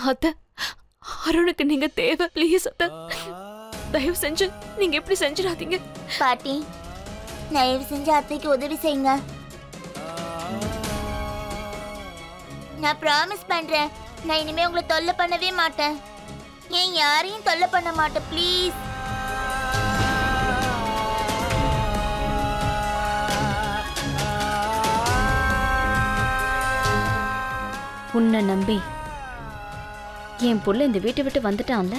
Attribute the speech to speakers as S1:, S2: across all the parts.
S1: அத்தை, அருணுக்கு நீங்க தேவை. ப்ளீஸ் அத்தை, தயவு செஞ்சு நீங்க எப்படி செஞ்சிடாதீங்க.
S2: பாட்டி, தயவு செஞ்சு அத்தைக்கு உதவி செய்யுங்க. நான் ப்ராமிஸ் பண்றேன், நான் இனிமே உங்களை தொல்லை பண்ணவே மாட்டேன். ஏன் யாரையும் தொல்லை பண்ண மாட்டேன். ப்ளீஸ்.
S3: உன்னை நம்பி என் புள்ள இந்த வீட்டை விட்டு வந்துட்டான்ல,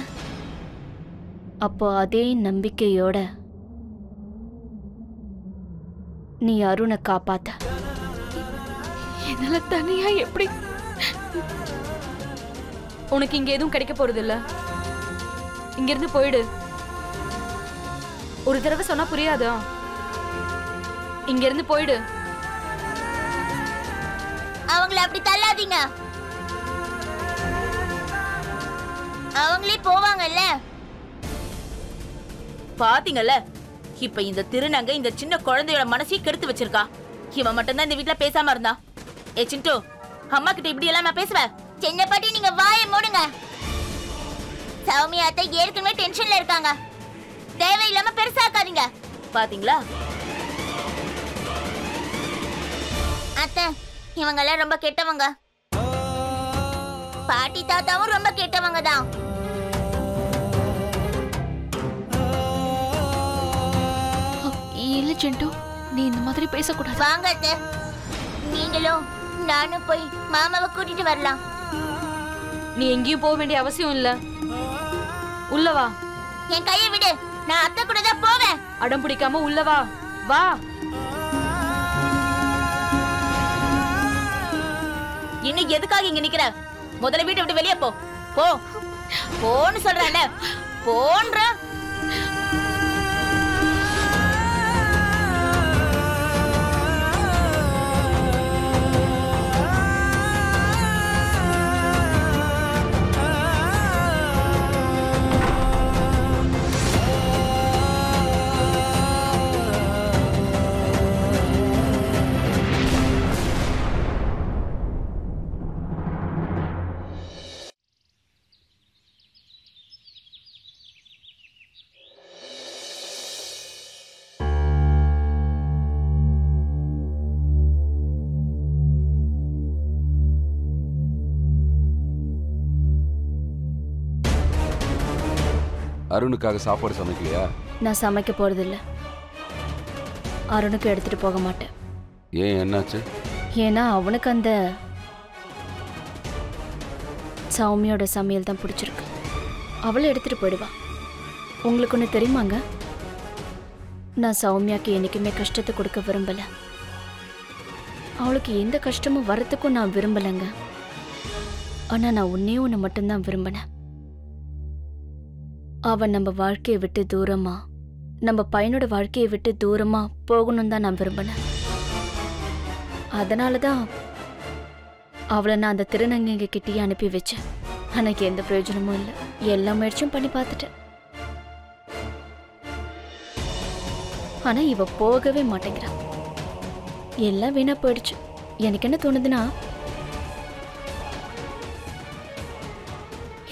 S3: அப்போ அதே நம்பிக்கையோட நீ அருணை காப்பாத்த.
S1: என்னால தனியா எப்படி? உனக்கு இங்க எதுவும் கிடைக்க போறது இல்ல. இங்க இருந்து போயிடு. ஒரு தடவை சொன்னா புரியாதா? இங்க இருந்து போயிடு.
S2: அவங்கள அப்படி தள்ளாதீங்க, அவங்களே போவாங்கல்ல.
S4: பாத்தீங்கல்ல, இப்ப இந்த திருநங்க இந்த சின்ன குழந்தையோட மனசையும் கெடுத்து வச்சிருக்கா. இவன் மட்டும்தான் இந்த வீட்டுல பேசாம இருந்தா. ஏ சிண்டு, அம்மா கிட்ட இப்படி எல்லாம் நான் பேசுவேன்?
S2: சின்ன பாட்டி, நீங்க வாயை மூடுங்க. சௌமியா அத்தை ஏற்கனவே டென்ஷன்ல இருக்காங்க, தேவையில்லாம பெருசாக்காதீங்க.
S4: பாத்தீங்களா
S2: அத்தை, இவங்கெல்லாம் ரொம்ப கெட்டவங்க. பாட்டி தாத்தாவும் ரொம்ப கெட்டவங்க தான்.
S1: இல்ல சிண்டு, நீ இந்த மாதிரி பேசக்கூடாது.
S2: வாங்க அத்தை, நீங்களும் நானும் போய் மாமாவை கூட்டிட்டு வரலாம்.
S1: நீ எங்கேயும் போக வேண்டிய அவசியம் இல்ல. உள்ள வா.
S2: என் கையை விடு, நான் அத்தை கூட தான் போவேன்.
S1: அடம் பிடிக்காம உள்ள வா. வா.
S4: இன்னும் எதுக்காக இங்க நிக்கிற? முதல்ல வீட்டை விட்டு வெளியே போ. போ போன்னு சொல்றேன்ல, போன்ற.
S5: அருணுக்காக சாப்பாடு சமைக்கலையா?
S3: நான் சமைக்க போறதில்ல. அருணுக்கு எடுத்துட்டு போக மாட்டேன்.
S5: ஏன், என்னாச்சு?
S3: ஏன்னா அவனுக்கு அந்த சௌமியோட சமையல் தான் பிடிச்சிருக்கு. அவளை எடுத்துட்டு போயிடுவா. உங்களுக்கு ஒன்று தெரியுமாங்க, நான் சௌமியாக்கு என்னைக்குமே கஷ்டத்தை கொடுக்க விரும்பல. அவளுக்கு எந்த கஷ்டமும் வரத்துக்கும் நான் விரும்பலைங்க. ஆனா நான் ஒன்று மட்டும்தான் விரும்பினேன். அவன் நம்ம வாழ்க்கையை விட்டு தூரமா, நம்ம பையனோட வாழ்க்கையை விட்டு தூரமா போகணும் தான் நான் விரும்பினேன். அதனாலதான் அவளை நான் அந்த திருநங்கைங்க கிட்டேயே அனுப்பி வச்சேன். எனக்கு எந்த பிரயோஜனமும் இல்லை. எல்லா முயற்சியும் பண்ணி பார்த்துட்டேன். ஆனா இவ போகவே மாட்டேங்கிறா. எல்லாம் வீணா போயிடுச்சு. எனக்கு என்ன தோணுதுன்னா,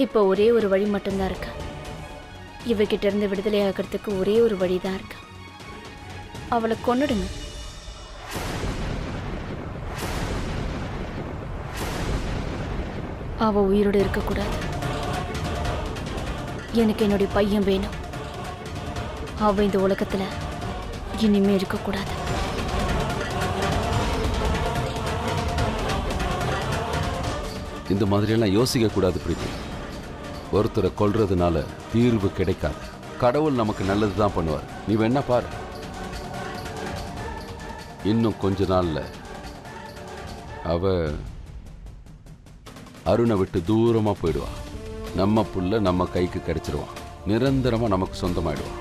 S3: இப்போ ஒரே ஒரு வழி மட்டும்தான் இருக்கு. இவகிட்ட இருந்து விடுதலை ஆகிறதுக்கு ஒரே ஒரு வழிதான் இருக்கு. அவளை கொன்னுடுங்க. அவ உயிரோடு இருக்கக்கூடாது. எனக்கு என்னுடைய பையன் வேணும். அவ இந்த உலகத்துல இனிமே இருக்கக்கூடாது.
S5: இந்த மாதிரியெல்லாம் யோசிக்க கூடாது பிரீத்தி. ஒருத்தரை கொல்றதுனால தீர்வு கிடைக்காது. கடவுள் நமக்கு நல்லது தான் பண்ணுவார். நீ வேணா பாரு, இன்னும் கொஞ்ச நாள்ல அவ அருணை விட்டு தூரமா போயிடுவா. நம்ம புள்ள நம்ம கைக்கு கிடைச்சிருவான். நிரந்தரமா நமக்கு சொந்தமாயிடுவான்.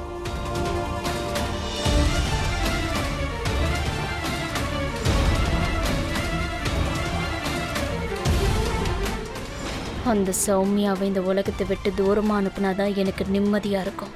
S3: அந்த சௌமியாவை இந்த உலகத்தை விட்டு தூரமா அனுப்புனாதான் எனக்கு நிம்மதியா இருக்கும்.